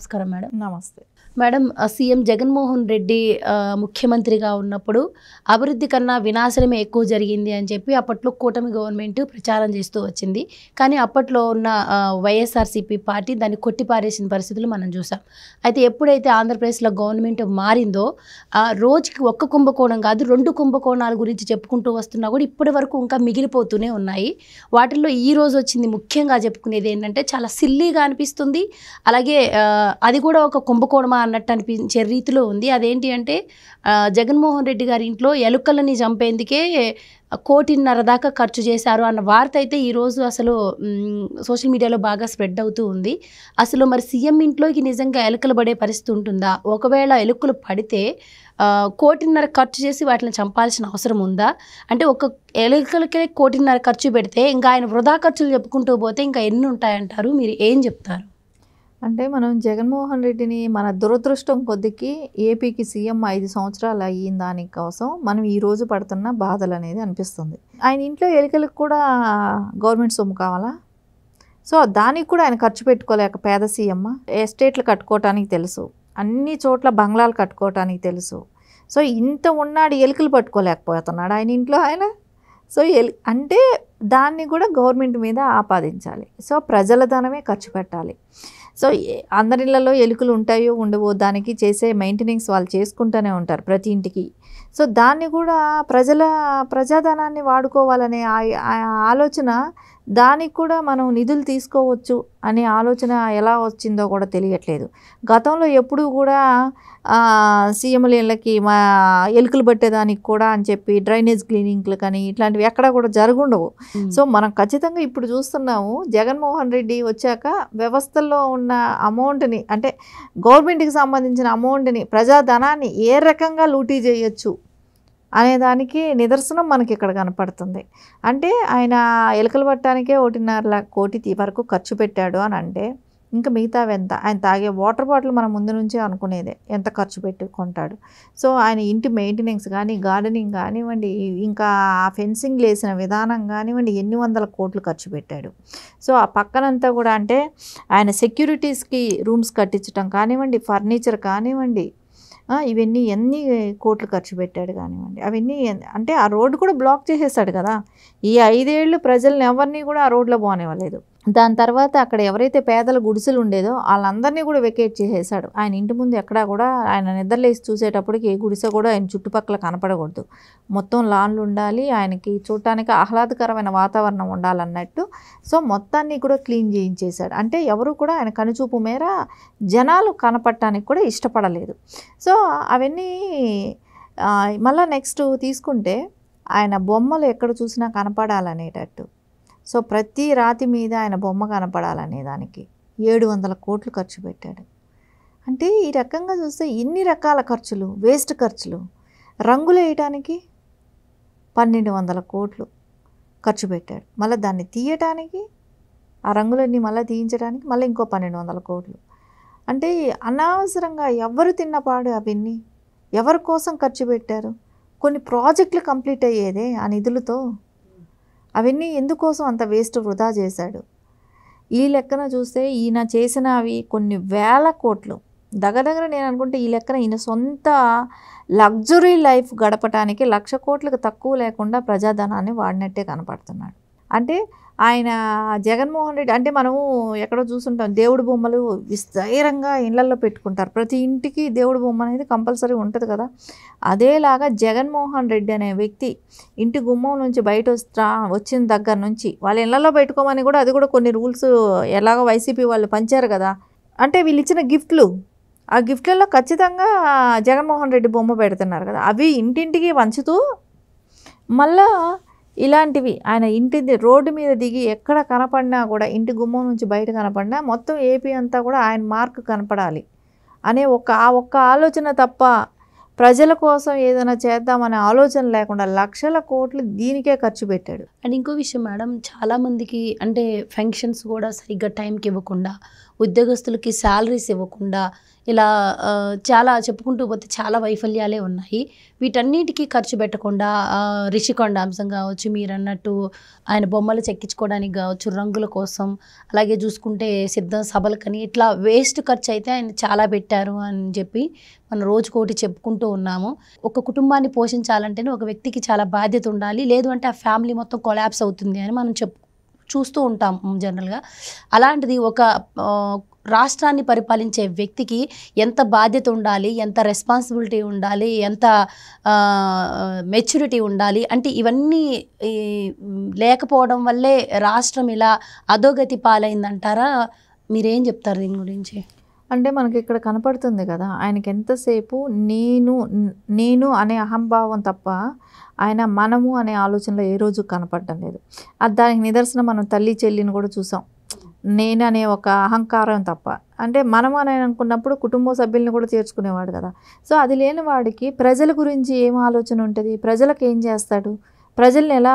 నమస్కారం మేడం. నమస్తే madam, CM Jaganmohan Reddy ముఖ్యమంత్రిగా ఉన్నప్పుడు అభివృద్ధి కన్నా వినాశనమే ఎక్కువ జరిగింది అని చెప్పి అప్పట్లో కూటమి గవర్నమెంట్ ప్రచారం చేస్తూ వచ్చింది. కానీ అప్పట్లో ఉన్న వైఎస్ఆర్సీపీ పార్టీ దాన్ని కొట్టిపారేసిన పరిస్థితులు మనం చూసాం. అయితే ఎప్పుడైతే ఆంధ్రప్రదేశ్లో గవర్నమెంట్ మారిందో రోజుకి ఒక్క కుంభకోణం కాదు 2 కుంభకోణాల గురించి చెప్పుకుంటూ వస్తున్నా కూడా ఇప్పటి వరకు ఇంకా మిగిలిపోతూనే ఉన్నాయి. వాటిల్లో ఈ రోజు వచ్చింది ముఖ్యంగా చెప్పుకునేది ఏంటంటే చాలా సిల్లీగా అనిపిస్తుంది. అలాగే అది కూడా ఒక కుంభకోణమా అన్నట్టు అనిపించే రీతిలో ఉంది. అదేంటి అంటే జగన్మోహన్ రెడ్డి గారి ఇంట్లో ఎలుకలని చంపేందుకే 1.5 కోటి దాకా ఖర్చు చేశారు అన్న వార్త అయితే ఈరోజు అసలు సోషల్ మీడియాలో బాగా స్ప్రెడ్ అవుతూ ఉంది. అసలు మరి సీఎం ఇంట్లోకి నిజంగా ఎలుకలు పడే పరిస్థితి ఉంటుందా? ఒకవేళ ఎలుకలు పడితే 1.5 కోటి ఖర్చు చేసి వాటిని చంపాల్సిన అవసరం ఉందా? అంటే ఒక ఎలుకలకే 1.5 కోటి ఖర్చు పెడితే ఇంకా ఆయన వృధా ఖర్చులు చెప్పుకుంటూ పోతే ఇంకా ఎన్ని ఉంటాయంటారు? మీరు ఏం చెప్తారు? అంటే మనం జగన్మోహన్ రెడ్డిని మన దురదృష్టం కొద్దికి ఏపీకి సీఎం 5 సంవత్సరాలు అయిన దానికోసం మనం ఈరోజు పడుతున్న బాధలు అనేది అనిపిస్తుంది. ఆయన ఇంట్లో ఎలుకలకు కూడా గవర్నమెంట్ సొమ్ము కావాలా? సో దానికి కూడా ఆయన ఖర్చు పెట్టుకోలేక పేద సీఎం ఎస్టేట్లు కట్టుకోవటానికి తెలుసు, అన్ని చోట్ల బంగ్లాలు కట్టుకోవటానికి తెలుసు. సో ఇంత ఉన్నాడు ఎలుకలు పట్టుకోలేకపోతున్నాడు ఆయన ఇంట్లో ఆయన. సో అంటే దాన్ని కూడా గవర్నమెంట్ మీద ఆపాదించాలి. సో ప్రజల ధనమే ఖర్చు పెట్టాలి. సో అందరిళ్ళలో ఎలుకలు ఉంటాయో ఉండవో దానికి చేసే మెయింటెనెన్స్ వాళ్ళు చేసుకుంటూనే ఉంటారు ప్రతి ఇంటికి. సో దాన్ని కూడా ప్రజాధనాన్ని వాడుకోవాలనే ఆలోచన, దానికి కూడా మనం నిధులు తీసుకోవచ్చు అనే ఆలోచన ఎలా వచ్చిందో కూడా తెలియట్లేదు. గతంలో ఎప్పుడూ కూడా సీఎంల ఇళ్ళకి మా ఎలుకలు పట్టేదానికి కూడా అని చెప్పి డ్రైనేజ్ క్లీనింగ్లు కానీ ఇట్లాంటివి ఎక్కడా కూడా జరుగుండవు. సో మనం ఖచ్చితంగా ఇప్పుడు చూస్తున్నాము జగన్మోహన్ రెడ్డి వచ్చాక వ్యవస్థల్లో ఉన్న అమౌంట్ని, అంటే గవర్నమెంట్కి సంబంధించిన అమౌంట్ని, ప్రజాధనాన్ని ఏ రకంగా లూటీ చేయొచ్చు అనేదానికి నిదర్శనం మనకి ఇక్కడ కనపడుతుంది. అంటే ఆయన ఎలుకలు పట్టడానికే 1.5 కోటి వరకు ఖర్చు పెట్టాడు అని అంటే ఇంకా మిగతావి ఎంత? ఆయన తాగే వాటర్ బాటిల్ మన ముందు నుంచే అనుకునేదే ఎంత ఖర్చు పెట్టుకుంటాడు. సో ఆయన ఇంటి మెయింటెనెన్స్ కానీ, గార్డెనింగ్ కానివ్వండి, ఇంకా ఆ ఫెన్సింగ్ వేసిన విధానం కానివ్వండి, ఎన్ని వందల కోట్లు ఖర్చు పెట్టాడు. సో ఆ పక్కనంతా కూడా అంటే ఆయన సెక్యూరిటీస్కి రూమ్స్ కట్టించడం కానివ్వండి, ఫర్నిచర్ కానివ్వండి, ఇవన్నీ ఎన్ని కోట్లు ఖర్చు పెట్టాడు కానివ్వండి. అవన్నీ అంటే ఆ రోడ్డు కూడా బ్లాక్ చేసేసాడు కదా. ఈ 5 ఏళ్ళు ప్రజల్ని ఎవరిని కూడా ఆ రోడ్లో పోనివ్వలేదు. దాని తర్వాత అక్కడ ఎవరైతే పేదల గుడిసెలు ఉండేదో వాళ్ళందరినీ కూడా వెకేట్ చేసేసాడు. ఆయన ఇంటి ముందు ఎక్కడా కూడా ఆయన నిద్రలేసి చూసేటప్పటికి ఏ గుడిసె కూడా ఆయన చుట్టుపక్కల కనపడకూడదు. మొత్తం లాన్లు ఉండాలి, ఆయనకి చూడటానికి ఆహ్లాదకరమైన వాతావరణం ఉండాలన్నట్టు. సో మొత్తాన్ని కూడా క్లీన్ చేయించేశాడు. అంటే ఎవరు కూడా ఆయన కనుచూపు మేర జనాలు కనపడటానికి కూడా ఇష్టపడలేదు. సో అవన్నీ మళ్ళీ నెక్స్ట్ తీసుకుంటే ఆయన బొమ్మలు ఎక్కడ చూసినా కనపడాలనేటట్టు. సో ప్రతి రాతి మీద ఆయన బొమ్మ కనపడాలనే దానికి 700 కోట్లు ఖర్చు పెట్టాడు. అంటే ఈ రకంగా చూస్తే ఇన్ని రకాల ఖర్చులు, వేస్ట్ ఖర్చులు. రంగులు వేయటానికి 1200 కోట్లు ఖర్చు పెట్టాడు. మళ్ళీ దాన్ని తీయటానికి, ఆ రంగులన్నీ మళ్ళీ తీయించడానికి మళ్ళీ ఇంకో 1200 కోట్లు. అంటే అనవసరంగా ఎవరు తిన్నపాడు అవన్నీ ఎవరి కోసం ఖర్చు పెట్టారు? కొన్ని ప్రాజెక్టులు కంప్లీట్ అయ్యేదే ఆ నిధులతో. అవన్నీ ఎందుకోసం అంత వేస్ట్ వృధా చేశాడు? ఈ లెక్కన చూస్తే ఈయన చేసిన అవి కొన్ని వేల కోట్లు. దగ్గర నేను అనుకుంటే ఈ లెక్కన ఈయన సొంత లగ్జరీ లైఫ్ గడపటానికి 1,00,000 కోట్లకు తక్కువ లేకుండా ప్రజాధనాన్ని వాడినట్టే కనపడుతున్నాడు. అంటే ఆయన జగన్మోహన్ రెడ్డి అంటే మనము ఎక్కడో చూస్తుంటాం, దేవుడి బొమ్మలు విస్తైరంగా ఇళ్లల్లో పెట్టుకుంటారు. ప్రతి ఇంటికి దేవుడి బొమ్మ అనేది కంపల్సరీ ఉంటుంది కదా. అదేలాగా జగన్మోహన్ రెడ్డి అనే వ్యక్తి ఇంటి గుమ్మం నుంచి బయట వచ్చిన దగ్గర నుంచి వాళ్ళ ఇళ్లలో పెట్టుకోమని కూడా, అది కూడా కొన్ని రూల్స్ ఎలాగో వైసీపీ వాళ్ళు పంచారు కదా. అంటే వీళ్ళు ఇచ్చిన గిఫ్ట్లు, ఆ గిఫ్ట్లలో ఖచ్చితంగా జగన్మోహన్ రెడ్డి బొమ్మ పెడుతున్నారు కదా. అవి ఇంటింటికి పంచుతూ మళ్ళా ఇలాంటివి ఆయన ఇంటి రోడ్డు మీద దిగి ఎక్కడ కనపడినా కూడా, ఇంటి గుమ్మం నుంచి బయట కనపడినా మొత్తం ఏపీ అంతా కూడా ఆయన మార్క్ కనపడాలి అనే ఒక్క ఆలోచన తప్ప ప్రజల కోసం ఏదైనా చేద్దామనే ఆలోచన లేకుండా 1,00,000 కోట్లు దీనికే ఖర్చు పెట్టాడు. అండ్ ఇంకో విషయం మేడం, చాలామందికి అంటే ఫంక్షన్స్ కూడా సరిగ్గా టైంకి ఇవ్వకుండా ఉద్యోగస్తులకి శాలరీస్ ఇవ్వకుండా ఇలా చాలా చెప్పుకుంటూ పోతే చాలా వైఫల్యాలే ఉన్నాయి. వీటన్నిటికీ ఖర్చు పెట్టకుండా రిషికొండ అంశం కావచ్చు, మీరన్నట్టు ఆయన బొమ్మలు చెక్కించుకోవడానికి కావచ్చు, రంగుల కోసం, అలాగే చూసుకుంటే సిద్ధం సభలకని ఇట్లా వేస్ట్ ఖర్చు అయితే ఆయన చాలా పెట్టారు అని చెప్పి మనం రోజుకోటి చెప్పుకుంటూ ఉన్నాము. ఒక కుటుంబాన్ని పోషించాలంటేనే ఒక వ్యక్తికి చాలా బాధ్యత ఉండాలి, లేదు అంటే ఆ ఫ్యామిలీ మొత్తం కొలాప్స్ అవుతుంది అని మనం చూస్తూ ఉంటాం జనరల్గా. అలాంటిది ఒక రాష్ట్రాన్ని పరిపాలించే వ్యక్తికి ఎంత బాధ్యత ఉండాలి, ఎంత రెస్పాన్సిబిలిటీ ఉండాలి, ఎంత మెచ్యూరిటీ ఉండాలి అంటే ఇవన్నీ లేకపోవడం వల్లే రాష్ట్రం ఇలా అధోగతి పాలైందంటారా? మీరేం చెప్తారు దీని గురించి? అంటే మనకి ఇక్కడ కనపడుతుంది కదా, ఆయనకి ఎంతసేపు నేను అనే అహంభావం తప్ప ఆయన మనము అనే ఆలోచనలో ఏ రోజు కనపడటం లేదు. దానికి నిదర్శనం మనం తల్లి చెల్లిని కూడా చూసాం. నేను అనే ఒక అహంకారం తప్ప, అంటే మనము అని అనుకున్నప్పుడు కుటుంబ సభ్యుల్ని కూడా చేర్చుకునేవాడు కదా. సో అది లేని వాడికి ప్రజల గురించి ఏం ఆలోచన ఉంటుంది, ప్రజలకు ఏం చేస్తాడు, ప్రజల్ని ఎలా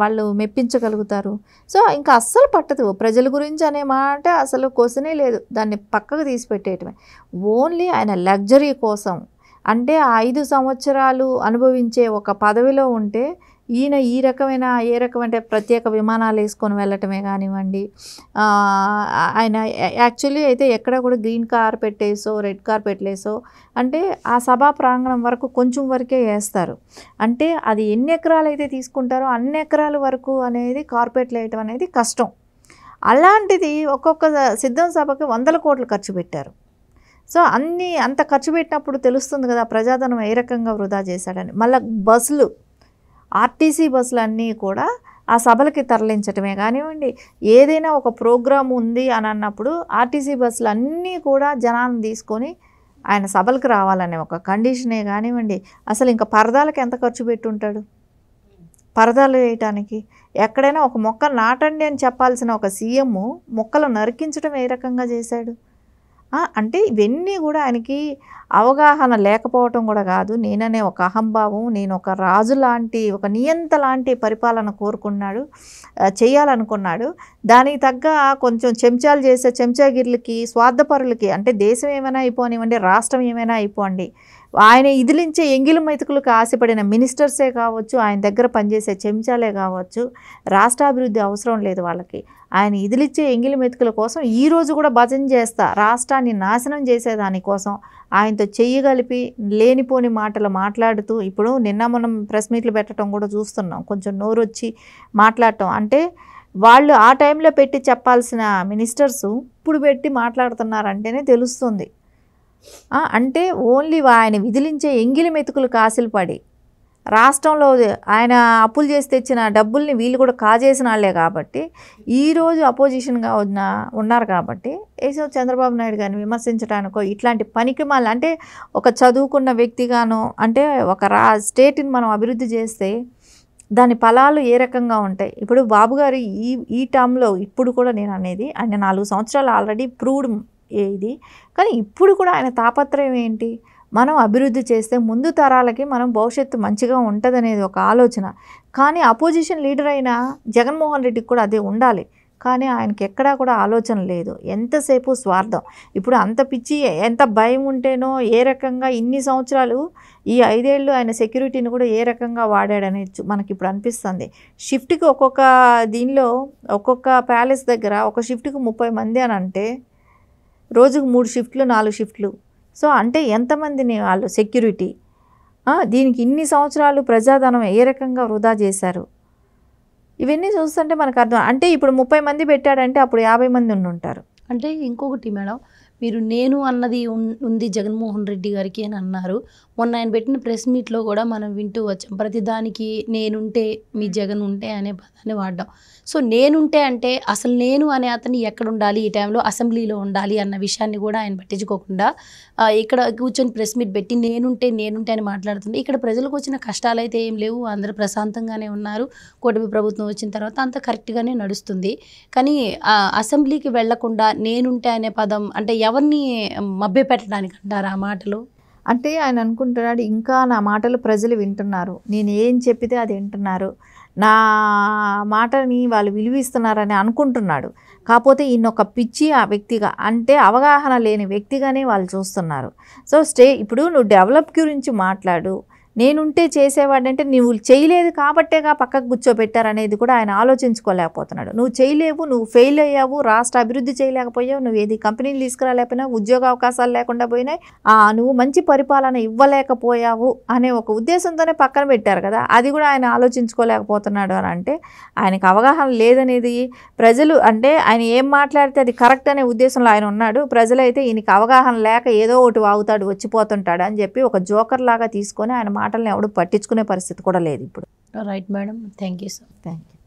వాళ్ళు మెప్పించగలుగుతారు? సో ఇంకా అస్సలు పట్టదు. ప్రజల గురించి అనే మాట అసలు క్వశ్చనే లేదు, దాన్ని పక్కకు తీసి పెట్టేయటమే. ఓన్లీ ఆయన లగ్జరీ కోసం, అంటే 5 సంవత్సరాలు అనుభవించే ఒక పదవిలో ఉంటే ఈయన ఈ రకమైన ఏ రకమైన ప్రత్యేక విమానాలు వేసుకొని వెళ్ళటమే కానివ్వండి, ఆయన యాక్చువల్లీ అయితే ఎక్కడ కూడా గ్రీన్ కార్పెట్ వేసో రెడ్ కార్పెట్లు వేసో, అంటే ఆ సభా ప్రాంగణం వరకు కొంచెం వరకే వేస్తారు. అంటే అది ఎన్ని ఎకరాలు అయితే తీసుకుంటారో అన్ని ఎకరాల వరకు అనేది కార్పెట్లు వేయటం అనేది కష్టం. అలాంటిది ఒక్కొక్క సిద్ధం సభకి 100 కోట్లు ఖర్చు పెట్టారు. సో అంత ఖర్చు పెట్టినప్పుడు తెలుస్తుంది కదా ప్రజాధనం ఏ రకంగా వృధా చేశాడని. మళ్ళీ బస్సులు, ఆర్టీసీ బస్సులు అన్నీ కూడా ఆ సభలకి తరలించటమే కానివ్వండి, ఏదైనా ఒక ప్రోగ్రాం ఉంది అని అన్నప్పుడు ఆర్టీసీ బస్సులు అన్నీ కూడా జనాన్ని తీసుకొని ఆయన సభలకు రావాలనే ఒక కండిషనే కానివ్వండి. అసలు ఇంకా పరదాలకు ఎంత ఖర్చు పెట్టుంటాడు, పరదాలు వేయటానికి. ఎక్కడైనా ఒక మొక్క నాటండి అని చెప్పాల్సిన ఒక సీఎం మొక్కలు నరికించడం ఏ రకంగా చేశాడు? అంటే ఇవన్నీ కూడా ఆయనకి అవగాహన లేకపోవటం కూడా కాదు, నేననే ఒక అహంభావం, నేను ఒక రాజు లాంటి ఒక నియంత లాంటి పరిపాలన కోరుకున్నాడు, చేయాలనుకున్నాడు. దానికి తగ్గ కొంచెం చెంచాలు చేసే చెంచాగిర్లకి, స్వార్థపరులకి, అంటే దేశం ఏమైనా అయిపోనివ్వండి, రాష్ట్రం ఏమైనా అయిపోండి, ఆయన ఇదిలించే ఎంగిలి మెతుకులకు ఆశపడిన మినిస్టర్సే కావచ్చు, ఆయన దగ్గర పనిచేసే చెంచాలే కావచ్చు, రాష్ట్రాభివృద్ధి అవసరం లేదు వాళ్ళకి. ఆయన ఇదిలిచ్చే ఎంగిలి మెతుకుల కోసం ఈరోజు కూడా భజన చేస్తా రాష్ట్రాన్ని నాశనం చేసేదానికోసం ఆయనతో చెయ్యగలిపి లేనిపోని మాటలు మాట్లాడుతూ, ఇప్పుడు నిన్న మనం ప్రెస్ మీట్లు పెట్టడం కూడా చూస్తున్నాం, కొంచెం నోరొచ్చి మాట్లాడటం. అంటే వాళ్ళు ఆ టైంలో పెట్టి చెప్పాల్సిన మినిస్టర్స్ ఇప్పుడు పెట్టి మాట్లాడుతున్నారంటేనే తెలుస్తుంది. అంటే ఓన్లీ ఆయన విదిలించే ఎంగిలి మెతుకులు కాసులు పడి రాష్ట్రంలో ఆయన అప్పులు చేసి తెచ్చిన డబ్బుల్ని వీళ్ళు కూడా కాజేసిన వాళ్ళే కాబట్టి ఈరోజు అపోజిషన్గా ఉన్నారు కాబట్టి ఏసో చంద్రబాబు నాయుడు గారిని విమర్శించడానికో ఇట్లాంటి పనికి మళ్ళీ, అంటే ఒక చదువుకున్న వ్యక్తిగానో, అంటే ఒక స్టేట్ని మనం అభివృద్ధి చేస్తే దాని ఫలాలు ఏ రకంగా ఉంటాయి. ఇప్పుడు బాబు గారు ఈ టర్మ్లో ఇప్పుడు కూడా నేను అనేది, ఆయన 4 సంవత్సరాలు ఆల్రెడీ ప్రూవ్డ్ ఇది, కానీ ఇప్పుడు కూడా ఆయన తాపత్రయం ఏంటి, మనం అభివృద్ధి చేస్తే ముందు తరాలకి మనం భవిష్యత్తు మంచిగా ఉంటుందనేది ఒక ఆలోచన. కానీ అపోజిషన్ లీడర్ అయిన జగన్మోహన్ రెడ్డికి కూడా అదే ఉండాలి, కానీ ఆయనకి ఎక్కడా కూడా ఆలోచన లేదు, ఎంతసేపు స్వార్థం. ఇప్పుడు అంత పిచ్చి, ఎంత భయం ఉంటేనో ఏ రకంగా ఇన్ని సంవత్సరాలు ఈ 5 ఏళ్ళు ఆయన సెక్యూరిటీని కూడా ఏ రకంగా వాడాడనేది మనకి ఇప్పుడు అనిపిస్తుంది. షిఫ్ట్కి ఒక్కొక్క దీనిలో ఒక్కొక్క ప్యాలెస్ దగ్గర ఒక షిఫ్ట్కి 30 మంది అని అంటే రోజుకు 3 షిఫ్ట్లు 4 షిఫ్ట్లు. సో అంటే ఎంతమందిని వాళ్ళు సెక్యూరిటీ, దీనికి ఇన్ని సంవత్సరాలు ప్రజాధనం ఏ రకంగా వృధా చేశారు. ఇవన్నీ చూస్తుంటే మనకు అర్థం. అంటే ఇప్పుడు 30 మంది పెట్టాడంటే అప్పుడు 50 మంది ఉండుంటారు. అంటే ఇంకొకటి మేడం, మీరు నేను అన్నది ఉంది జగన్మోహన్ రెడ్డి గారికి అని అన్నారు. మొన్న ఆయన పెట్టిన ప్రెస్ మీట్లో కూడా మనం వింటూ వచ్చాం, ప్రతిదానికి నేనుంటే మీ జగన్ ఉంటే అనే పదాన్ని వాడ్డాం. సో నేనుంటే అంటే అసలు నేను అనే అతను ఎక్కడ ఉండాలి, ఈ టైంలో అసెంబ్లీలో ఉండాలి అన్న విషయాన్ని కూడా ఆయన పట్టించుకోకుండా ఇక్కడ కూర్చొని ప్రెస్ మీట్ పెట్టి నేనుంటే అని మాట్లాడుతుంది. ఇక్కడ ప్రజలకు వచ్చిన కష్టాలు అయితే ఏం లేవు, అందరూ ప్రశాంతంగానే ఉన్నారు. కూటమి ప్రభుత్వం వచ్చిన తర్వాత అంత కరెక్ట్గానే నడుస్తుంది. కానీ అసెంబ్లీకి వెళ్లకుండా నేనుంటే అనే పదం అంటే ఎవరిని మభ్యపెట్టడానికి అంటారు ఆ మాటలు? అంటే ఆయన అనుకుంటున్నాడు, ఇంకా నా మాటలు ప్రజలు వింటున్నారు, నేను ఏం చెప్పితే అది వింటున్నారు, నా మాటని వాళ్ళు విలువిస్తున్నారని అనుకుంటున్నాడు. కాకపోతే ఈయన ఒక పిచ్చి ఆ వ్యక్తిగా, అంటే అవగాహన లేని వ్యక్తిగానే వాళ్ళు చూస్తున్నారు. సో ఇప్పుడు నువ్వు డెవలప్ గురించి మాట్లాడు, నేనుంటే చేసేవాడంటే నువ్వు చేయలేదు కాబట్టేగా పక్కకు కూర్చోబెట్టారనేది కూడా ఆయన ఆలోచించుకోలేకపోతున్నాడు. నువ్వు చేయలేవు, నువ్వు ఫెయిల్ అయ్యావు, రాష్ట్ర అభివృద్ధి చేయలేకపోయావు, నువ్వు ఏది కంపెనీలు తీసుకురాలేకపోయినా, ఉద్యోగ అవకాశాలు లేకుండా పోయినాయి, నువ్వు మంచి పరిపాలన ఇవ్వలేకపోయావు అనే ఒక ఉద్దేశంతోనే పక్కన పెట్టారు కదా. అది కూడా ఆయన ఆలోచించుకోలేకపోతున్నాడు అని అంటే ఆయనకు అవగాహన లేదనేది ప్రజలు, అంటే ఆయన ఏం మాట్లాడితే అది కరెక్ట్ అనే ఉద్దేశంలో ఆయన ఉన్నాడు. ప్రజలైతే ఈయనకి అవగాహన లేక ఏదో ఒకటి వాగుతాడు, వచ్చిపోతుంటాడు అని చెప్పి ఒక జోకర్ లాగా తీసుకొని ఆయన మాటల్ని ఎవడు పట్టించుకునే పరిస్థితి కూడా లేదు ఇప్పుడు. Right madam, thank you sir. Thank you.